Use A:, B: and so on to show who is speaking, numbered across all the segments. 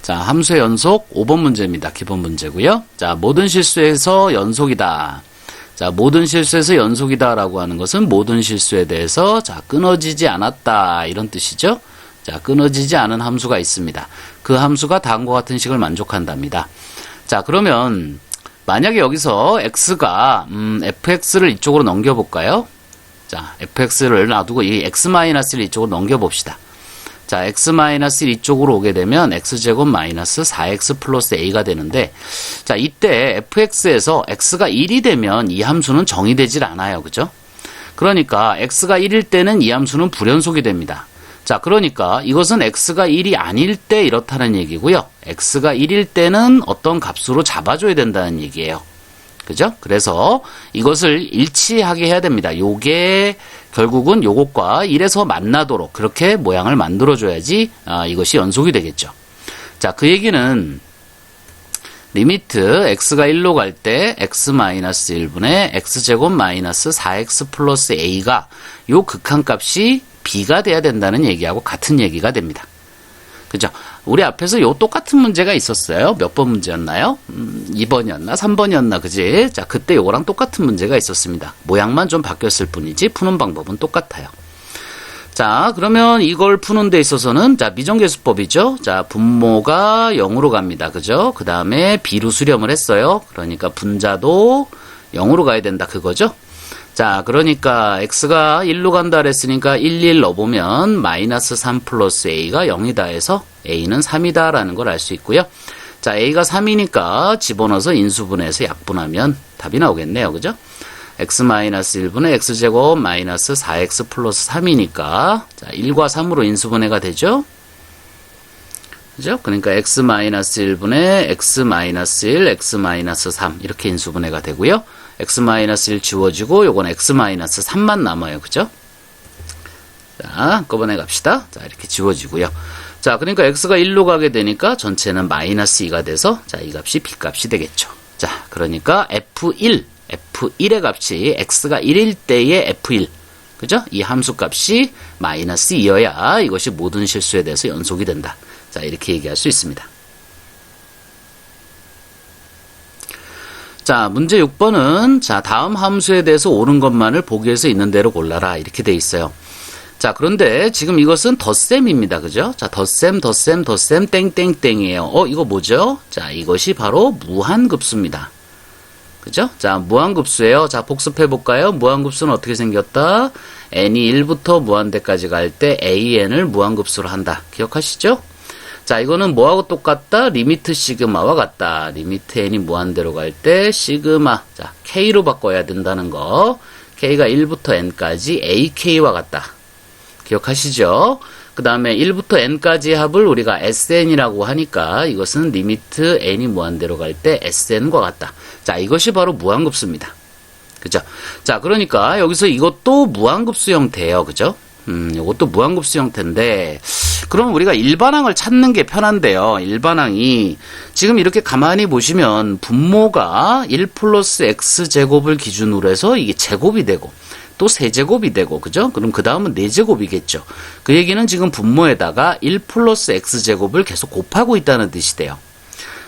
A: 자, 함수의 연속 5번 문제입니다. 기본 문제고요. 자, 모든 실수에서 연속이다. 자, 모든 실수에서 연속이다 라고 하는 것은 모든 실수에 대해서 자, 끊어지지 않았다 이런 뜻이죠. 자, 끊어지지 않은 함수가 있습니다. 그 함수가 다음과 같은 식을 만족한답니다. 자, 그러면 만약에 여기서 x가 fx를 이쪽으로 넘겨볼까요? 자, fx를 놔두고 이 x-를 이쪽으로 넘겨봅시다. 자, x-1 이쪽으로 오게 되면 x제곱 마이너스 4x 플러스 a가 되는데, 자, 이때 fx에서 x가 1이 되면 이 함수는 정의되질 않아요. 그죠? 그러니까 x가 1일 때는 이 함수는 불연속이 됩니다. 자, 그러니까 이것은 x가 1이 아닐 때 이렇다는 얘기고요. x가 1일 때는 어떤 값으로 잡아줘야 된다는 얘기예요. 그죠? 그래서 이것을 일치하게 해야 됩니다. 요게 결국은 요것과 1에서 만나도록 그렇게 모양을 만들어줘야지 이것이 연속이 되겠죠. 자, 그 얘기는 리미트 x가 1로 갈 때 x-1분의 x제곱 마이너스 4x 플러스 a가 요 극한값이 b가 돼야 된다는 얘기하고 같은 얘기가 됩니다. 그죠? 우리 앞에서 요 똑같은 문제가 있었어요. 몇 번 문제였나요? 2번이었나? 3번이었나? 그지? 자, 그때 요거랑 똑같은 문제가 있었습니다. 모양만 좀 바뀌었을 뿐이지 푸는 방법은 똑같아요. 자, 그러면 이걸 푸는 데 있어서는 자, 미정계수법이죠. 자, 분모가 0으로 갑니다. 그죠? 그 다음에 b로 수렴을 했어요. 그러니까 분자도 0으로 가야 된다. 그거죠? 자, 그러니까 x가 1로 간다 그랬으니까 1 넣어보면 마이너스 3 플러스 a가 0이다 해서 a는 3이다 라는 걸 알 수 있고요. 자, a가 3이니까 집어넣어서 인수분해해서 약분하면 답이 나오겠네요. 그죠? x-1분의 x제곱 마이너스 4x 플러스 3이니까 자, 1과 3으로 인수분해가 되죠? 그죠? 그러니까 x-1분의 x-1, x-3 이렇게 인수분해가 되고요. x-1 지워지고 요건 x-3만 남아요. 그죠? 자, 한꺼번에 갑시다. 자, 이렇게 지워지고요. 자, 그러니까 x가 1로 가게 되니까 전체는 마이너스 2가 돼서 자, 이 값이 b 값이 되겠죠. 자, 그러니까 f1의 값이 x가 1일 때의 f1 그죠? 이 함수 값이 마이너스 2여야 이것이 모든 실수에 대해서 연속이 된다. 자, 이렇게 얘기할 수 있습니다. 자, 문제 6번은 자, 다음 함수에 대해서 옳은 것만을 보기에서 있는 대로 골라라 이렇게 돼 있어요. 자, 그런데 지금 이것은 덧셈입니다. 그죠? 자, 덧셈 땡땡땡이에요. 이거 뭐죠? 자, 이것이 바로 무한급수입니다. 그죠? 자, 무한급수예요. 자, 복습해 볼까요? 무한급수는 어떻게 생겼다? n이 1부터 무한대까지 갈 때 an을 무한급수로 한다. 기억하시죠? 자, 이거는 뭐하고 똑같다? 리미트 시그마와 같다. 리미트 n이 무한대로 갈 때 시그마. 자, k로 바꿔야 된다는 거. k가 1부터 n까지 ak와 같다. 기억하시죠? 그 다음에 1부터 n까지 합을 우리가 sn이라고 하니까 이것은 리미트 n이 무한대로 갈 때 sn과 같다. 자, 이것이 바로 무한급수입니다. 그죠? 자, 그러니까 여기서 이것도 무한급수 형태예요. 그죠? 이것도 무한급수 형태인데 그럼 우리가 일반항을 찾는 게 편한데요. 일반항이 지금 이렇게 가만히 보시면 분모가 1 플러스 x제곱을 기준으로 해서 이게 제곱이 되고 또 세제곱이 되고 그죠? 그럼 그 다음은 4제곱이겠죠. 그 얘기는 지금 분모에다가 1 플러스 x제곱을 계속 곱하고 있다는 뜻이 돼요.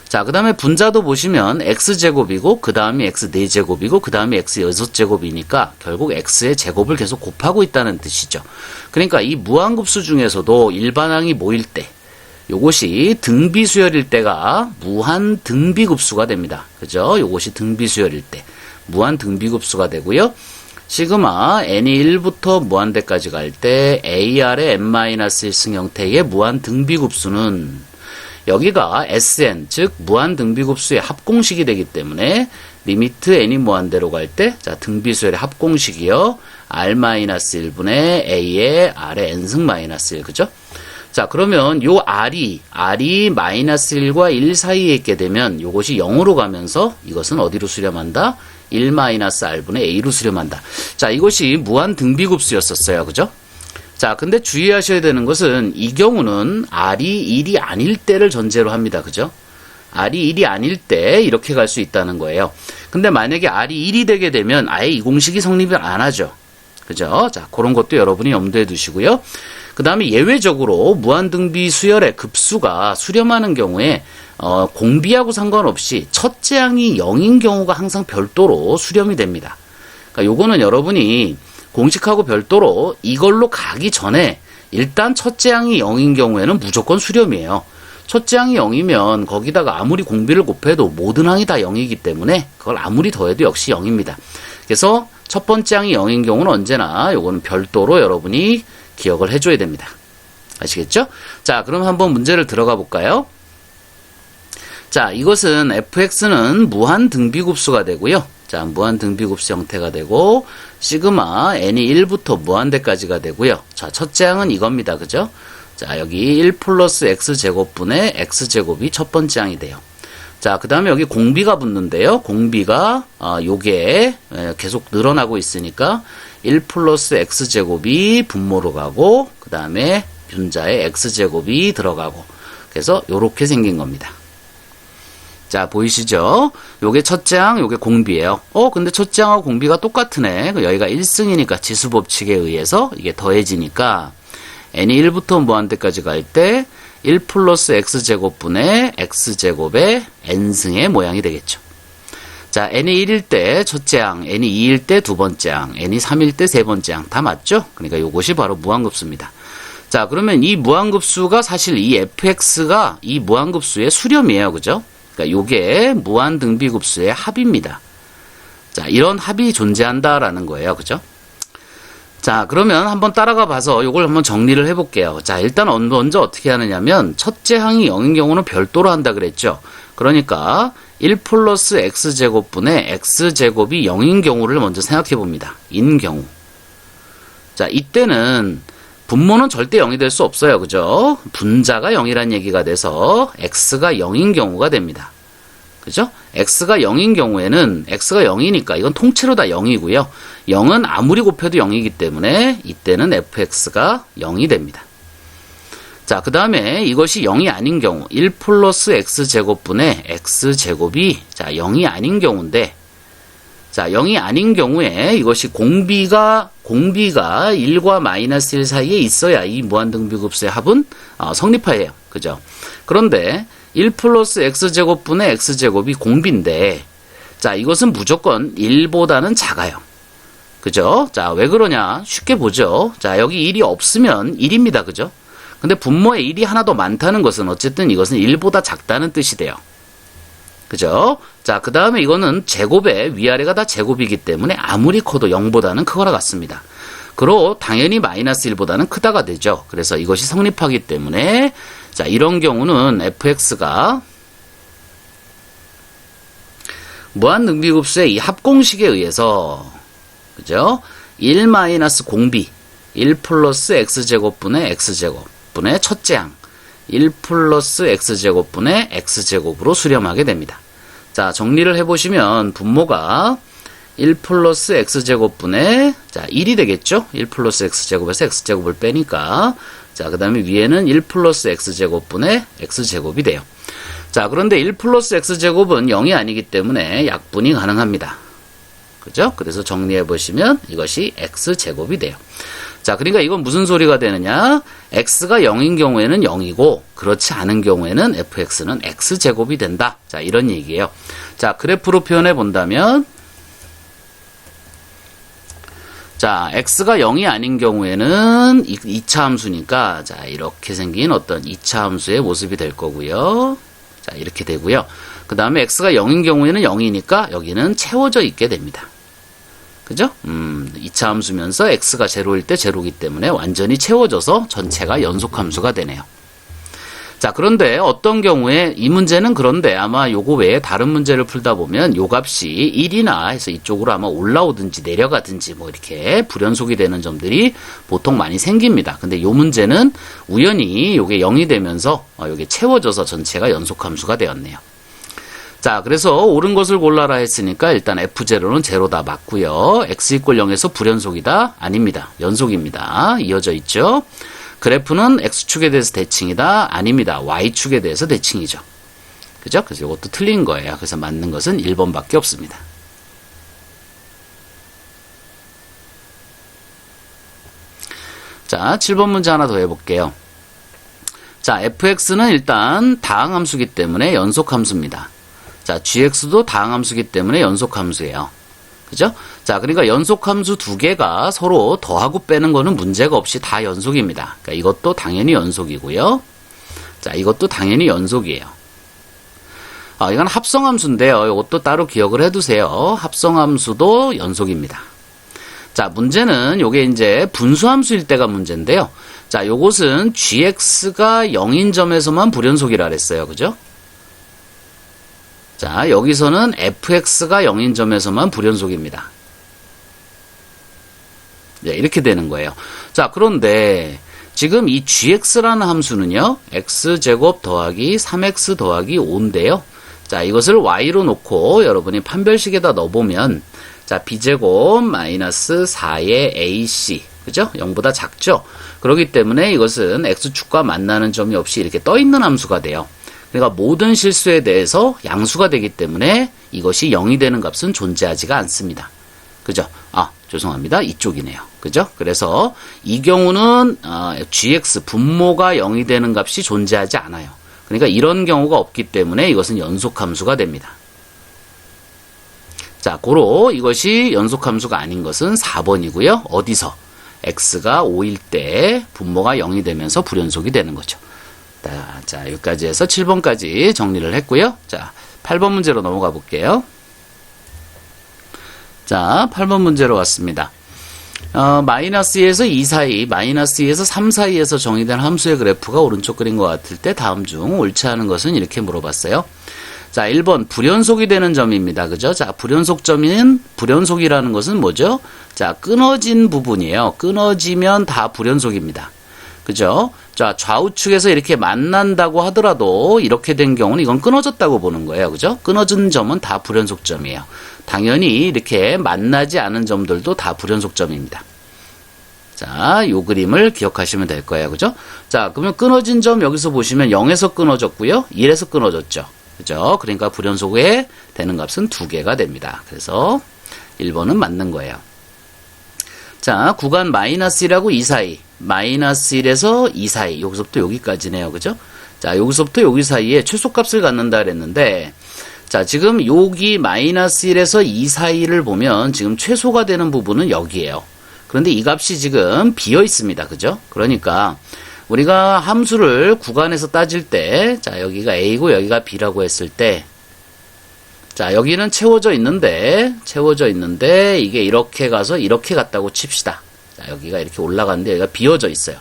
A: 자, 그 다음에 분자도 보시면 x제곱이고 그 다음이 x 4제곱이고 그 다음이 x 6제곱이니까 결국 x의 제곱을 계속 곱하고 있다는 뜻이죠. 그러니까 이 무한급수 중에서도 일반항이 모일 때 요것이 등비수열일 때가 무한 등비급수가 됩니다. 그죠? 요것이 등비수열일 때 무한 등비급수가 되고요. 시그마 n이 1부터 무한대까지 갈 때 ar의 n-1승 형태의 무한 등비급수는 여기가 Sn, 즉 무한 등비급수의 합공식이 되기 때문에 리미트 n이 무한대로 갈 때 자, 등비수열의 합공식이요. r-1분의 a의 r의 n승 마이너스 1, 그죠? 자, 그러면 요 r이 마이너스 1과 1 사이에 있게 되면 요것이 0으로 가면서 이것은 어디로 수렴한다? 1-r분의 a로 수렴한다. 자, 이것이 무한 등비급수였었어요. 그죠? 자, 근데 주의하셔야 되는 것은 이 경우는 r이 1이 아닐 때를 전제로 합니다. 그죠? r이 1이 아닐 때 이렇게 갈 수 있다는 거예요. 근데 만약에 r이 1이 되게 되면 아예 이 공식이 성립을 안 하죠. 그죠? 자, 그런 것도 여러분이 염두에 두시고요. 그 다음에 예외적으로 무한등비 수열의 급수가 수렴하는 경우에 공비하고 상관없이 첫째 항이 0인 경우가 항상 별도로 수렴이 됩니다. 그러니까 요거는 여러분이 공식하고 별도로 이걸로 가기 전에 일단 첫째 항이 0인 경우에는 무조건 수렴이에요. 첫째 항이 0이면 거기다가 아무리 공비를 곱해도 모든 항이 다 0이기 때문에 그걸 아무리 더해도 역시 0입니다. 그래서 첫 번째 항이 0인 경우는 언제나 요거는 별도로 여러분이 기억을 해줘야 됩니다. 아시겠죠? 자, 그럼 한번 문제를 들어가 볼까요? 자, 이것은 fx는 무한 등비급수가 되고요. 자, 무한 등비급수 형태가 되고 시그마 n이 1부터 무한대까지가 되고요. 자, 첫째 항은 이겁니다. 그죠? 자, 여기 1 플러스 x제곱분의 x제곱이 첫 번째 항이 돼요. 자, 그 다음에 여기 공비가 붙는데요. 공비가 요게 계속 늘어나고 있으니까 1 플러스 x제곱이 분모로 가고 그 다음에 분자에 x제곱이 들어가고 그래서 요렇게 생긴 겁니다. 자, 보이시죠? 요게 첫째 항, 요게 공비예요. 근데 첫째 항하고 공비가 똑같으네. 여기가 1승이니까 지수법칙에 의해서 이게 더해지니까 n이 1부터 무한대까지 갈 때 1 플러스 x제곱분의 x제곱의 n승의 모양이 되겠죠. 자, n이 1일 때 첫째 항, n이 2일 때 두 번째 항, n이 3일 때 세 번째 항 다 맞죠? 그러니까 요것이 바로 무한급수입니다. 자, 그러면 이 무한급수가 사실 이 fx가 이 무한급수의 수렴이에요. 그죠? 그러니까 요게 무한등비급수의 합입니다. 자, 이런 합이 존재한다라는 거예요. 그죠? 자, 그러면 한번 따라가 봐서 요걸 한번 정리를 해볼게요. 자, 일단 먼저 어떻게 하느냐면 첫째 항이 0인 경우는 별도로 한다 그랬죠. 그러니까 1 플러스 x제곱분의 x제곱이 0인 경우를 먼저 생각해 봅니다. 인 경우. 자, 이때는 분모는 절대 0이 될 수 없어요. 그죠? 분자가 0이란 얘기가 돼서 x가 0인 경우가 됩니다. 그죠? x가 0인 경우에는 x가 0이니까 이건 통째로 다 0이고요. 0은 아무리 곱해도 0이기 때문에 이때는 fx가 0이 됩니다. 자, 그 다음에 이것이 0이 아닌 경우 1 플러스 x제곱분의 x제곱이 자 0이 아닌 경우인데 자, 0이 아닌 경우에 이것이 공비가 1과 마이너스 1 사이에 있어야 이 무한등비급수의 합은 성립하여요. 그죠? 그런데 1 플러스 x제곱분의 x제곱이 공비인데 자, 이것은 무조건 1보다는 작아요. 그죠? 자, 왜 그러냐? 쉽게 보죠. 자, 여기 1이 없으면 1입니다. 그죠? 근데 분모에 1이 하나 더 많다는 것은 어쨌든 이것은 1보다 작다는 뜻이 돼요. 그죠? 자, 그 다음에 이거는 제곱에 위아래가 다 제곱이기 때문에 아무리 커도 0보다는 크거나 같습니다. 그리고 당연히 마이너스 1보다는 크다가 되죠. 그래서 이것이 성립하기 때문에 자, 이런 경우는 fx가 무한등비급수의 이 합공식에 의해서 그죠? 1 마이너스 공비 1 플러스 x제곱분의 x제곱분의 첫째 항 1 플러스 x제곱분의 x제곱으로 수렴하게 됩니다. 자, 정리를 해보시면 분모가 1 플러스 x제곱분의 자 1이 되겠죠? 1 플러스 x제곱에서 x제곱을 빼니까 자, 그 다음에 위에는 1 플러스 x제곱분의 x제곱이 돼요. 자, 그런데 1 플러스 x제곱은 0이 아니기 때문에 약분이 가능합니다. 그죠? 그래서 정리해보시면 이것이 x제곱이 돼요. 자, 그러니까 이건 무슨 소리가 되느냐? x가 0인 경우에는 0이고 그렇지 않은 경우에는 fx는 x제곱이 된다. 자, 이런 얘기예요. 자, 그래프로 표현해 본다면 자, x가 0이 아닌 경우에는 2차 함수니까 자, 이렇게 생긴 어떤 2차 함수의 모습이 될 거고요. 자, 이렇게 되고요. 그 다음에 x가 0인 경우에는 0이니까 여기는 채워져 있게 됩니다. 그죠? 2차 함수면서 x가 제로일 때 제로이기 때문에 완전히 채워져서 전체가 연속함수가 되네요. 자, 그런데 어떤 경우에 이 문제는 그런데 아마 요거 외에 다른 문제를 풀다 보면 요 값이 1이나 해서 이쪽으로 아마 올라오든지 내려가든지 뭐 이렇게 불연속이 되는 점들이 보통 많이 생깁니다. 근데 요 문제는 우연히 요게 0이 되면서 요게 채워져서 전체가 연속함수가 되었네요. 자, 그래서 옳은 것을 골라라 했으니까 일단 f0는 제로다 맞고요. x = 0에서 불연속이다? 아닙니다. 연속입니다. 이어져 있죠. 그래프는 x축에 대해서 대칭이다? 아닙니다. y축에 대해서 대칭이죠. 그죠? 그래서 이것도 틀린 거예요. 그래서 맞는 것은 1번밖에 없습니다. 자, 7번 문제 하나 더 해볼게요. 자, fx는 일단 다항함수기 때문에 연속함수입니다. 자, gx도 다항함수기 때문에 연속함수예요. 그죠? 자, 그러니까 연속함수 두 개가 서로 더하고 빼는 거는 문제가 없이 다 연속입니다. 그러니까 이것도 당연히 연속이고요. 자, 이것도 당연히 연속이에요. 이건 합성함수인데요. 이것도 따로 기억을 해두세요. 합성함수도 연속입니다. 자, 문제는 요게 이제 분수함수일 때가 문제인데요. 자, 요것은 gx가 0인 점에서만 불연속이라 그랬어요. 그죠? 자, 여기서는 fx가 0인 점에서만 불연속입니다. 네, 이렇게 되는 거예요. 자, 그런데 지금 이 gx라는 함수는요, x제곱 더하기 3x 더하기 5인데요. 자, 이것을 y로 놓고 여러분이 판별식에다 넣어보면, 자, b제곱 마이너스 4의 ac, 그죠? 0보다 작죠? 그렇기 때문에 이것은 x축과 만나는 점이 없이 이렇게 떠있는 함수가 돼요. 그러니까 모든 실수에 대해서 양수가 되기 때문에 이것이 0이 되는 값은 존재하지가 않습니다. 그죠? 죄송합니다. 이쪽이네요. 그죠? 그래서 이 경우는 gx 분모가 0이 되는 값이 존재하지 않아요. 그러니까 이런 경우가 없기 때문에 이것은 연속함수가 됩니다. 자, 고로 이것이 연속함수가 아닌 것은 4번이고요. 어디서? x가 5일 때 분모가 0이 되면서 불연속이 되는 거죠. 자, 여기까지 해서 7번까지 정리를 했고요. 자, 8번 문제로 넘어가 볼게요. 자, 8번 문제로 왔습니다. 마이너스 2에서 2 사이, 마이너스 2에서 3 사이에서 정의된 함수의 그래프가 오른쪽 그린 것 같을 때 다음 중 옳지 않은 것은 이렇게 물어봤어요. 자, 1번 불연속이 되는 점입니다. 그죠? 자, 불연속이라는 것은 뭐죠? 자, 끊어진 부분이에요. 끊어지면 다 불연속입니다. 그죠? 자, 좌우측에서 이렇게 만난다고 하더라도 이렇게 된 경우는 이건 끊어졌다고 보는 거예요. 그죠? 끊어진 점은 다 불연속점이에요. 당연히 이렇게 만나지 않은 점들도 다 불연속점입니다. 자, 요 그림을 기억하시면 될 거예요. 그죠? 자, 그러면 끊어진 점 여기서 보시면 0에서 끊어졌고요. 1에서 끊어졌죠. 그죠? 그러니까 불연속에 되는 값은 2개가 됩니다. 그래서 1번은 맞는 거예요. 자, 구간 마이너스 1하고 2 사이, 마이너스 1에서 2 사이, 여기서부터 여기까지네요. 그죠? 자, 여기서부터 여기 사이에 최소값을 갖는다 그랬는데, 자, 지금 여기 마이너스 1에서 2 사이를 보면 지금 최소가 되는 부분은 여기에요. 그런데 이 값이 지금 비어 있습니다. 그죠? 그러니까 우리가 함수를 구간에서 따질 때, 자, 여기가 A고 여기가 B라고 했을 때, 자, 여기는 채워져 있는데, 이게 이렇게 가서 이렇게 갔다고 칩시다. 자, 여기가 이렇게 올라가는데 여기가 비어져 있어요.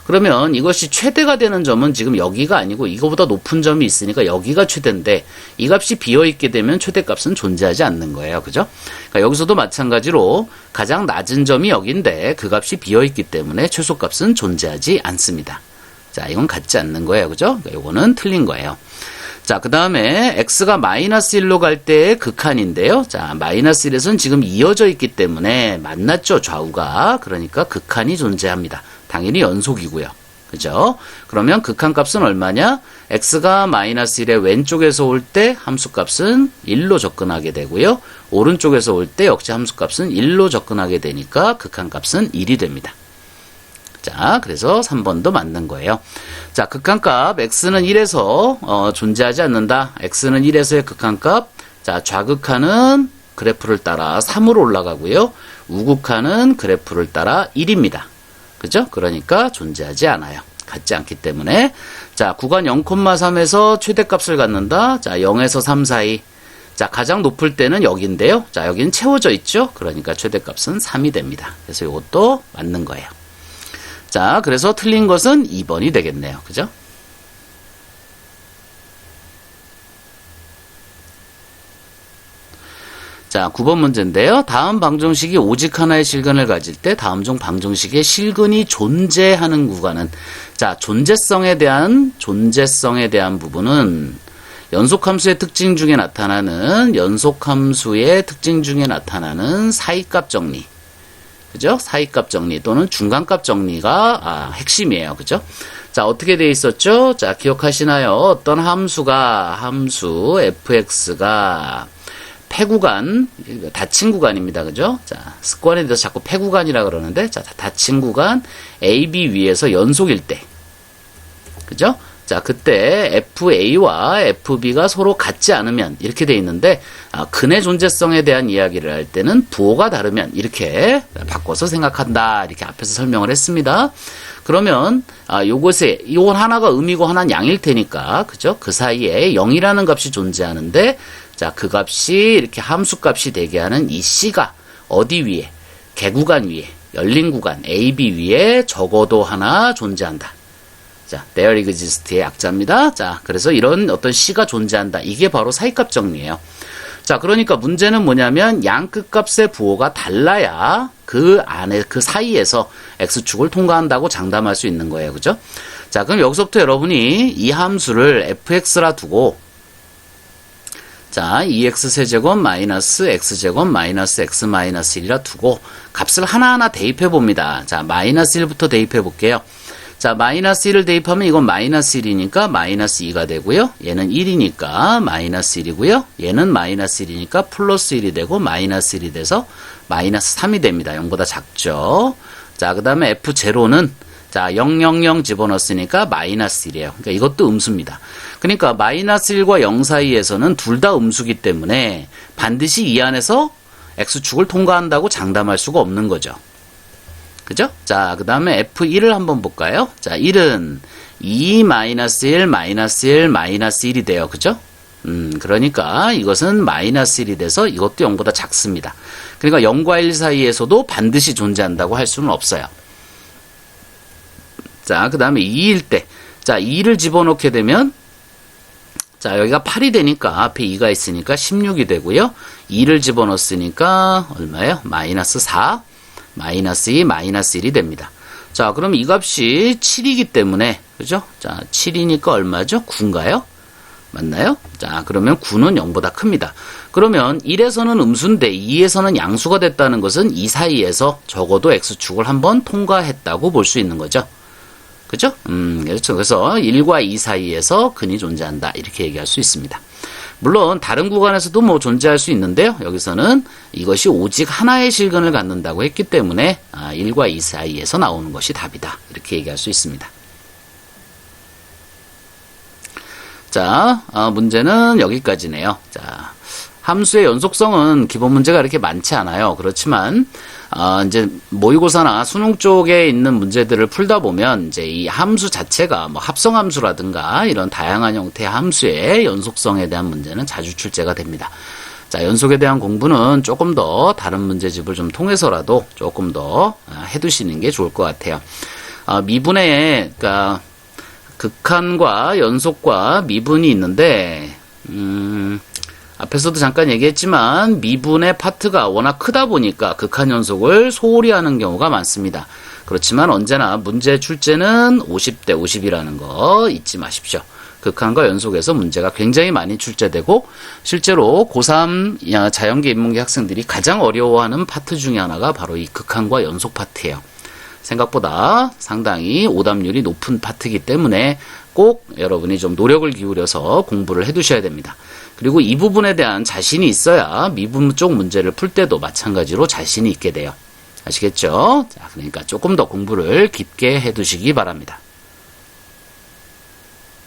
A: 그러면 이것이 최대가 되는 점은 지금 여기가 아니고 이거보다 높은 점이 있으니까 여기가 최대인데 이 값이 비어있게 되면 최대값은 존재하지 않는 거예요. 그죠? 그러니까 여기서도 마찬가지로 가장 낮은 점이 여기인데 그 값이 비어있기 때문에 최소값은 존재하지 않습니다. 자, 이건 같지 않는 거예요. 그죠? 그러니까 이거는 틀린 거예요. 자, 그 다음에 x가 마이너스 1로 갈 때의 극한인데요. 자, 마이너스 1에서는 지금 이어져 있기 때문에 만났죠, 좌우가. 그러니까 극한이 존재합니다. 당연히 연속이고요. 그죠? 그러면 극한값은 얼마냐? x가 마이너스 1의 왼쪽에서 올 때 함수값은 1로 접근하게 되고요. 오른쪽에서 올 때 역시 함수값은 1로 접근하게 되니까 극한값은 1이 됩니다. 자, 그래서 3번도 맞는 거예요. 자, 극한값 x는 1에서 존재하지 않는다. x는 1에서의 극한값. 자, 좌극한은 그래프를 따라 3으로 올라가고요. 우극한은 그래프를 따라 1입니다. 그죠? 그러니까 존재하지 않아요. 같지 않기 때문에. 자, 구간 0,3에서 최대값을 갖는다. 자, 0에서 3 사이. 자, 가장 높을 때는 여기인데요. 자, 여기는 채워져 있죠? 그러니까 최대값은 3이 됩니다. 그래서 이것도 맞는 거예요. 자, 그래서 틀린 것은 2번이 되겠네요. 그죠? 자, 9번 문제인데요. 다음 방정식이 오직 하나의 실근을 가질 때 다음 중 방정식의 실근이 존재하는 구간은, 자, 존재성에 대한 부분은 연속함수의 특징 중에 나타나는 사이값 정리. 그죠? 사이값 정리 또는 중간값 정리가 핵심이에요. 그죠? 자, 어떻게 돼 있었죠? 자, 기억하시나요? 어떤 함수 fx가 폐구간, 닫힌 구간입니다. 그죠? 자, 습관에 대해서 자꾸 폐구간이라 그러는데, 자, 닫힌 구간 AB 위에서 연속일 때. 그죠? 자, 그때 FA와 FB가 서로 같지 않으면 이렇게 돼 있는데, 근의 존재성에 대한 이야기를 할 때는 부호가 다르면 이렇게 바꿔서 생각한다. 이렇게 앞에서 설명을 했습니다. 그러면 요것에 요 하나가 음이고 하나는 양일 테니까, 그죠? 그 사이에 0이라는 값이 존재하는데, 자, 그 값이 이렇게 함수 값이 되게 하는 이 C가 어디 위에, 개구간 위에, 열린 구간 AB 위에 적어도 하나 존재한다. 자, there exist의 약자입니다. 자, 그래서 이런 어떤 C가 존재한다. 이게 바로 사이값 정리예요. 자, 그러니까 문제는 뭐냐면 양 끝값의 부호가 달라야 그 안에, 그 사이에서 X축을 통과한다고 장담할 수 있는 거예요. 그죠? 자, 그럼 여기서부터 여러분이 이 함수를 fx라 두고, 자, 2x세제곱 마이너스 x제곱 마이너스 x 마이너스 1이라 두고 값을 하나하나 대입해 봅니다. 자, 마이너스 1부터 대입해 볼게요. 자, 마이너스 1을 대입하면 이건 마이너스 1이니까 마이너스 2가 되고요. 얘는 1이니까 마이너스 1이고요. 얘는 마이너스 1이니까 플러스 1이 되고 마이너스 1이 돼서 마이너스 3이 됩니다. 0보다 작죠. 자, 그 다음에 f0는 자, 0, 0, 0 집어넣었으니까 마이너스 1이에요. 그러니까 이것도 음수입니다. 그러니까 마이너스 1과 0 사이에서는 둘 다 음수기 때문에 반드시 이 안에서 x축을 통과한다고 장담할 수가 없는 거죠. 그죠? 자, 그 다음에 F1을 한번 볼까요? 자, 1은 2 마이너스 1 마이너스 1 마이너스 1이 돼요. 그죠? 그러니까 이것은 마이너스 1이 돼서 이것도 0보다 작습니다. 그러니까 0과 1 사이에서도 반드시 존재한다고 할 수는 없어요. 자, 그 다음에 2일 때, 자, 2를 집어넣게 되면, 자, 여기가 8이 되니까 앞에 2가 있으니까 16이 되고요. 2를 집어넣었으니까 얼마예요? 마이너스 4, 마이너스 2, 마이너스 1이 됩니다. 자, 그럼 이 값이 7이기 때문에, 그죠? 자, 7이니까 얼마죠? 9인가요? 맞나요? 자, 그러면 9는 0보다 큽니다. 그러면 1에서는 음수인데 2에서는 양수가 됐다는 것은 이 사이에서 적어도 x축을 한번 통과했다고 볼 수 있는 거죠. 그죠? 그렇죠. 그래서 1과 2 사이에서 근이 존재한다. 이렇게 얘기할 수 있습니다. 물론 다른 구간에서도 뭐 존재할 수 있는데요. 여기서는 이것이 오직 하나의 실근을 갖는다고 했기 때문에 1과 2 사이에서 나오는 것이 답이다. 이렇게 얘기할 수 있습니다. 자, 문제는 여기까지네요. 자, 함수의 연속성은 기본 문제가 이렇게 많지 않아요. 그렇지만 이제 모의고사나 수능 쪽에 있는 문제들을 풀다 보면 이제 이 함수 자체가 뭐 합성함수라든가 이런 다양한 형태의 함수의 연속성에 대한 문제는 자주 출제가 됩니다. 자, 연속에 대한 공부는 조금 더 다른 문제집을 좀 통해서라도 조금 더 해두시는 게 좋을 것 같아요. 미분의 그러니까 극한과 연속과 미분이 있는데 앞에서도 잠깐 얘기했지만 미분의 파트가 워낙 크다 보니까 극한 연속을 소홀히 하는 경우가 많습니다. 그렇지만 언제나 문제 출제는 50대 50이라는 거 잊지 마십시오. 극한과 연속에서 문제가 굉장히 많이 출제되고 실제로 고3 자연계 인문계 학생들이 가장 어려워하는 파트 중에 하나가 바로 이 극한과 연속 파트예요. 생각보다 상당히 오답률이 높은 파트이기 때문에 꼭 여러분이 좀 노력을 기울여서 공부를 해두셔야 됩니다. 그리고 이 부분에 대한 자신이 있어야 미분 쪽 문제를 풀 때도 마찬가지로 자신이 있게 돼요. 아시겠죠? 자, 그러니까 조금 더 공부를 깊게 해두시기 바랍니다.